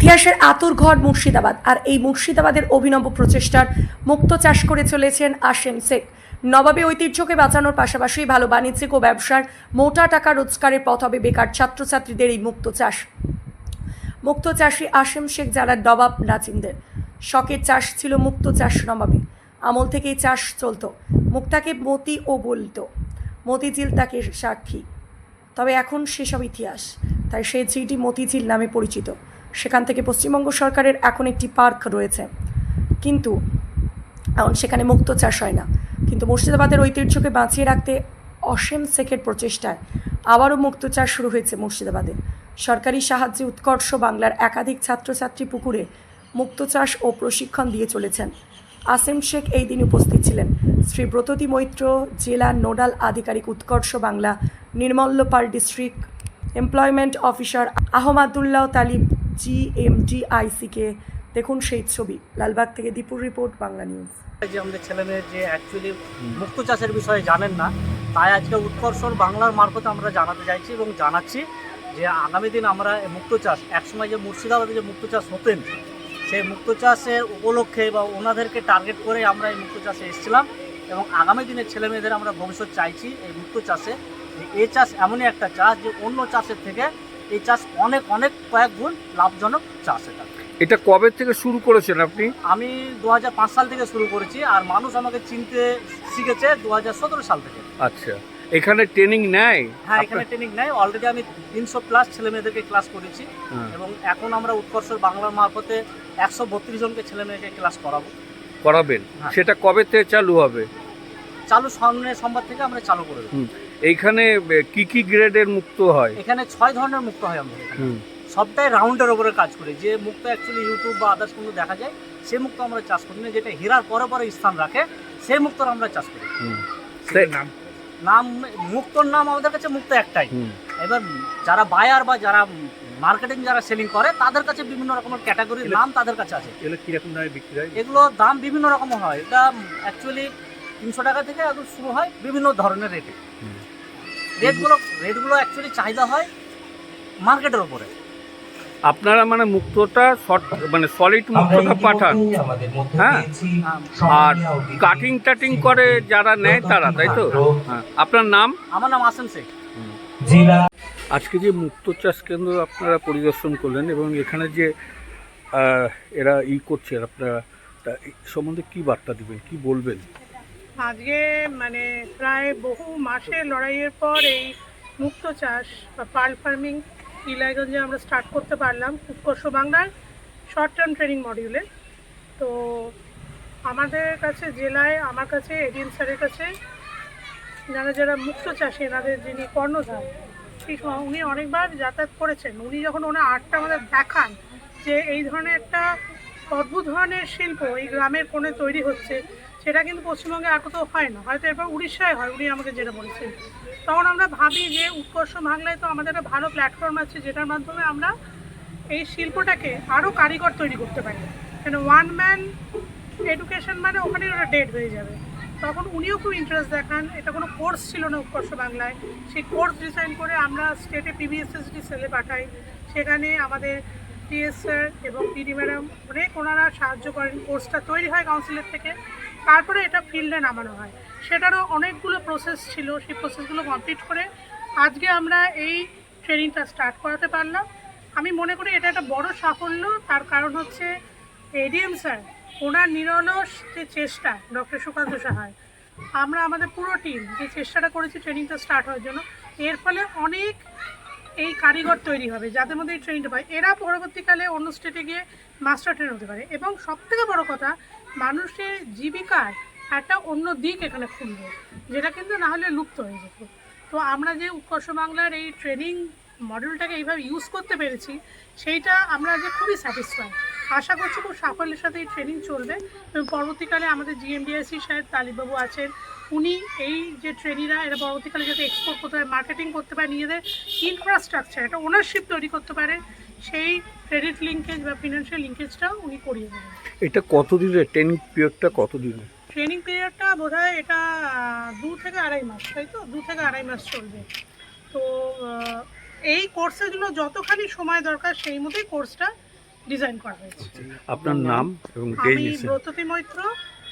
ইতিহাসের আঁতুড়ঘর মুর্শিদাবাদ, আর এই মুর্শিদাবাদের অভিনব প্রচেষ্টার মুক্তো চাষ করে চলেছেন আসেম শেখ। নবাবে ঐতিহ্যকে বাঁচানোর পাশাপাশি ভালো বাণিজ্যিক ও ব্যবসার মোটা টাকা রোজগারের পথ হবে বেকার ছাত্রছাত্রীদের এই মুক্তো চাষ। মুক্তো চাষী আসেম শেখ যারা নবাব নাজিমদের শখের চাষ ছিল মুক্তো চাষ। নবাবী আমল থেকেই চাষ চলত। মুক্তাকে মতি ও বলতো, মতিঝিল তাকে সাক্ষী। তবে এখন সেসব ইতিহাস, তাই সেই ঝিলটি মতিঝিল নামে পরিচিত। সেখান থেকে পশ্চিমবঙ্গ সরকারের এখন একটি পার্ক রয়েছে, কিন্তু এখন সেখানে মুক্তো চাষ হয় না। কিন্তু মুর্শিদাবাদের ঐতিহ্যকে বাঁচিয়ে রাখতে অসীম শেখের প্রচেষ্টায় আবারও মুক্তো চাষ শুরু হয়েছে মুর্শিদাবাদে। সরকারি সাহায্যে উৎকর্ষ বাংলার একাধিক ছাত্রছাত্রী পুকুরে মুক্তো চাষ ও প্রশিক্ষণ দিয়ে চলেছেন। আসেম শেখ এই দিন উপস্থিত ছিলেন শ্রী ব্রততী মৈত্র জেলা নোডাল আধিকারিক, Utkarsh Bangla, Nirmalya Pal district employment officer Ahmadullah Talib GMDIC-কে। দেখুন সেই ছবি। লালবাগ থেকে দীপুর রিপোর্ট, বাংলা নিউজ। যে আমাদের ছেলেমেয়ের যে অ্যাকচুয়ালি মুক্তো চাষের বিষয়ে জানেন না, তাই আজকে উৎকর্ষণ বাংলার মারফতে আমরা জানাতে চাইছি এবং জানাচ্ছি যে আগামী দিন আমরা মুক্তো চাষ, একসময় যে মুর্শিদাবাদে যে মুক্তো চাষ হতেন, সেই মুক্তো চাষের উপলক্ষে বা ওনাদেরকে টার্গেট করে আমরা এই মুক্তো চাষে এসেছিলাম এবং আগামী দিনের ছেলেমেয়েদের আমরা ভবিষ্যৎ চাইছি এই মুক্তো চাষে। এই চাষ এমনই একটা চাষ যে অন্য চাষের থেকে এই চাষ অনেক অনেক কয়েক গুণ লাভজনক চাষ। এটা কবে থেকে শুরু করেছেন আপনি? আমি 2005 সাল থেকে শুরু করেছি, আর মানুষ আমাকে চিনতে শিখেছে 2017 সাল থেকে। আচ্ছা, এখানে ট্রেনিং নেয়? হ্যাঁ, এখানে ট্রেনিং নেয়। অলরেডি আমি 300+ ছেলে মেয়েদেরকে ক্লাস করেছি এবং এখন আমরা উৎকর্ষ বাংলার মারফতে 132 জনকে ছেলে মেয়েকে ক্লাস করাবেন। হ্যাঁ। সেটা কবে থেকে চালু হবে? চালু সামনের সোমবার থেকে আমরা চালু করে দেবো। এইখানে কি কি গ্রেডের মুক্তো হয়? এখানে 6 ধরনের মুক্ত হয় আমাদের এখানে। সবটাই রাউন্ডের উপরে কাজ করে। যে মুক্ত অ্যাকচুয়ালি ইউটিউব বা আদার্স কোনো দেখা যায়, সেই মুক্ত আমরা চাষ করি না। যেটা হীরার পরে পরে স্থান রাখে, সেই মুক্তর আমরা চাষ করি। নাম মুক্তর নাম আমাদের কাছে মুক্ত একটাই। এবার যারা বায়ার বা যারা মার্কেটিং, যারা সেলিং করে, তাদের কাছে বিভিন্ন রকমের ক্যাটাগরির নাম তাদের কাছে আছে। এগুলো কীরকম দামে বিক্রি হয়? এগুলো দাম বিভিন্ন রকম হয়। এটা অ্যাকচুয়ালি 300 টাকা থেকে একদম শুরু হয় বিভিন্ন ধরনের রেটে। রেটগুলো অ্যাকচুয়ালি চাহিদা হয় মার্কেটের উপরে। আপনারা মানে মুক্তটা মানে সলিড মুক্তটা পাঠান, হ্যাঁ, আর কাটিং টাটিং করে যারা নেয় তারা, তাই তো? হ্যাঁ। আপনার নাম? আমার নাম আসেম শেখ। আজকে যে মুক্তো চাষ কেন্দ্র আপনারা পরিদর্শন করলেন এবং এখানে যে এরা করছে, আপনারা এই সম্বন্ধে কি বার্তা দিবেন, কি বলবেন? আজকে মানে প্রায় বহু মাসের লড়াইয়ের পর এই মুক্তো চাষ বা পার্ল ফার্মিং ইলাইগঞ্জে আমরা স্টার্ট করতে পারলাম উৎকর্ষ বাংলার শর্ট টার্ম ট্রেনিং মডিউলে। তো আমাদের কাছে জেলায়, আমার কাছে এডিএম স্যারের কাছে যারা মুক্তো চাষী, এনাদের যিনি কর্ণধার, সেই উনি অনেকবার যাতায়াত করেছেন। উনি যখন ওনার আর্টটা আমাদের দেখান যে এই ধরনের একটা অদ্ভুত ধরনের শিল্প এই গ্রামের কোণে তৈরি হচ্ছে, সেটা কিন্তু পশ্চিমবঙ্গে আর কোথাও হয় না, হয়তো এরপর উড়িষ্যায় হয়, উনি আমাকে যেটা বলেছেন। তখন আমরা ভাবি যে উৎকর্ষ বাংলায় তো আমাদের একটা ভালো প্ল্যাটফর্ম আছে, যেটার মাধ্যমে আমরা এই শিল্পটাকে আরও কারিগর তৈরি করতে পারি। কেন ওয়ান ম্যান এডুকেশন মানে ওখানে ওটা ডেড হয়ে যাবে। তখন উনিও খুব ইন্টারেস্ট দেখান। এটা কোনো কোর্স ছিল না উৎকর্ষ বাংলায়। সেই কোর্স ডিজাইন করে আমরা স্টেটে PBSSD সেলে পাঠাই। সেখানে আমাদের TS স্যার এবং PD ম্যাডাম অনেক ওনারা সাহায্য করেন। কোর্সটা তৈরি হয় কাউন্সিলের থেকে, তারপরে এটা ফিল্ডে নামানো হয়। সেটারও অনেকগুলো প্রসেস ছিল। সেই প্রসেসগুলো কমপ্লিট করে আজকে আমরা এই ট্রেনিংটা স্টার্ট করাতে পারলাম। আমি মনে করি এটা একটা বড় সাফল্য। তার কারণ হচ্ছে এডিএম স্যার, ওনার নিরলস যে চেষ্টা, ডক্টর সুকান্ত সাহায়, আমরা আমাদের পুরো টিম যে চেষ্টাটা করেছি ট্রেনিংটা স্টার্ট হওয়ার জন্য, এর ফলে অনেক এই কারিগর তৈরি হবে যাদের মধ্যে এই ট্রেনিংটা পায়। এরা পরবর্তীকালে অন্য স্টেটে গিয়ে মাস্টার ট্রেন হতে পারে এবং সবথেকে বড় কথা, মানুষের জীবিকার একটা অন্য দিক এখানে খুলবে, যেটা কিন্তু না হলে লুপ্ত হয়ে যেত। তো আমরা যে উৎকর্ষ বাংলার এই ট্রেনিং মডিউলটাকে এইভাবে ইউজ করতে পেরেছি, সেইটা আমরা যে খুবই স্যাটিসফাই। আশা করছি খুব সাফল্যের সাথে এই ট্রেনিং চলবে এবং পরবর্তীকালে আমাদের GMDIC সাহেব তালিববাবু আছেন, উনি এই যে ট্রেনিংরা এরা পরবর্তীকালে যাতে এক্সপোর্ট করতে পারে, মার্কেটিং করতে পারে, নিজেদের ইনফ্রাস্ট্রাকচার একটা ওনারশিপ তৈরি করতে পারে, সেই ক্রেডিট লিঙ্কেজ বা ফিনান্সিয়াল লিঙ্কেজটাও উনি করিয়ে দেবেন। এটা কতদিনের ট্রেনিং পিরিয়ডটা? কতদিনের ট্রেনিং পিরিয়ডটা বোধহয় এটা 2 থেকে 2.5 মাস, তাই তো? 2 থেকে 2.5 মাস চলবে। তো এই কোর্সের জন্য যতখানি সময় দরকার সেই মতোই কোর্সটা ডিজাইন করা হয়েছে। আপনার নাম এবং আমি designation. Bratati Maitra,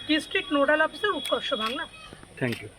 district nodal officer, Utkarsh Bangla. Thank you.